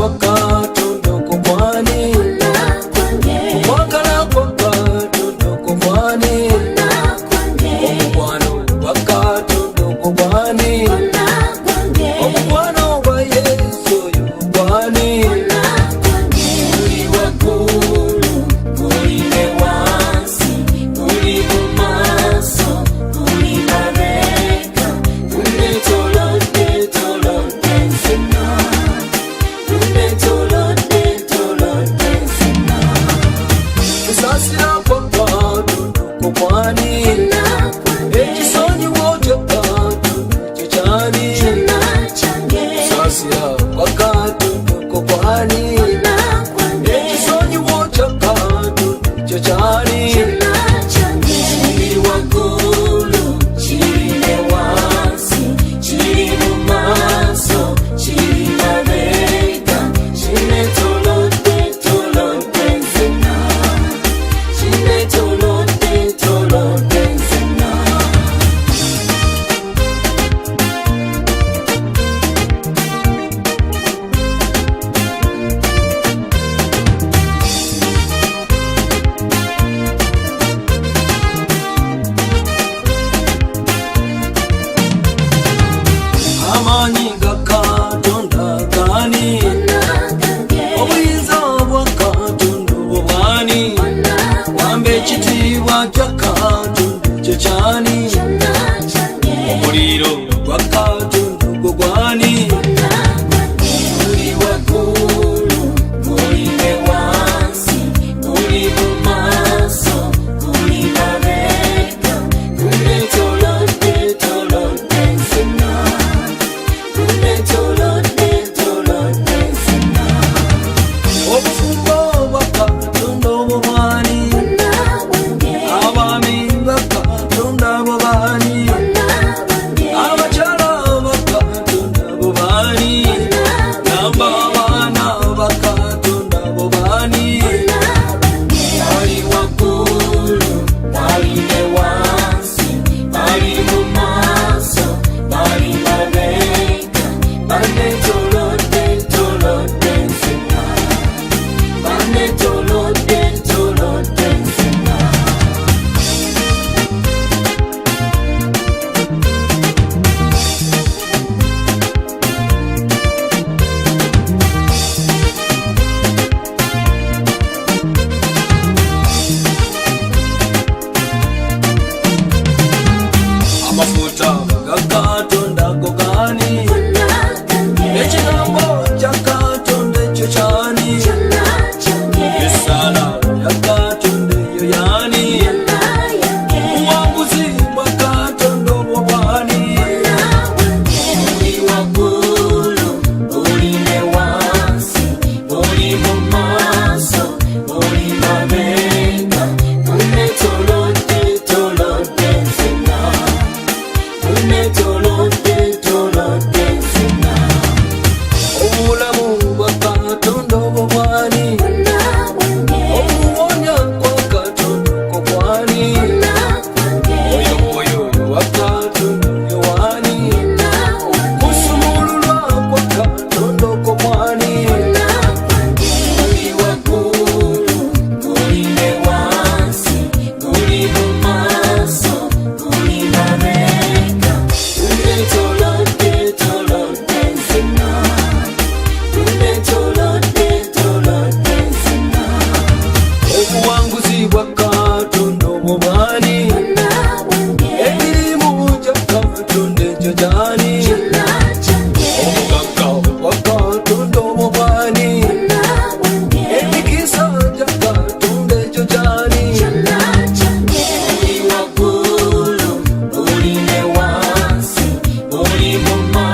Katonda ko kwani Wakala kwa Katonda ko kwani Omukwano wa Katonda ko kwani Omukwano wa Yesu oyo kwani Uli waggulu, uli ne wansi, uli mu maaso, uli mabega, tunetolodde tolodde nzina, tunetolodde tolodde nzina. Kusaasira kwa Katonda ko kwani ekisonyiwo kya Katonda kye kyani kusaasira kwa Katonda ko kwani ekisonyiwo kya Katonda kye kyani kiri waggulu kiri ne wansi kiri mu maaso kiri mabega kinetolodde tolodde nzina kinetolodde tolodde nzina. Amaanyi ga Katonda gani obuyinza bwa Katonda obwani wamba ekitiibwa kya Katonda kye kyani omuliro gwa Katonda gwo gwani uli waggulu uli ne wansi uli mu maaso uli mabega tunetolodde tolodde nzina tunetolodde tolodde nzina. Obufumbo bwa Katonda obwo bwani abaami ba Katonda bo bani abakyala ba Katonda bo bani namba abaana ba Katonda bo bani bali waggulu bali ne wansi bali mu maaso bali mabega banetolodde tolodde nzina banetolodde tolodde nzina. Amafuta ga Katonda go gani ekigambo kya Katonda ekyo kyani esala ya Katonda eyo yani obuwanguzi bwa Katonda obwo bwani uli waggulu uli ne wansi uli mu maaso uli mabega tunetolodde tolodde nzina tunetolodde tolodde nzina. Obulamu bwa Katonda obwo bwani obuwonya kwa Katonda ko bwani oyo wa Katonda oyo wani kusumululwa kwa Katonda ko bwani uli waggulu uli ne wansi uli mu maaso uli mabega tunetolodde tolodde nzina tunetolodde tolodde nzina. Obuwanguzi bwa Katonda obwo bwani emirimu gya Katonda egyo gyani obugagga bwa Katonda obwo bwani emikisa gya Katonda egyo gyani uli waggulu uli ne wansi uli mu maaso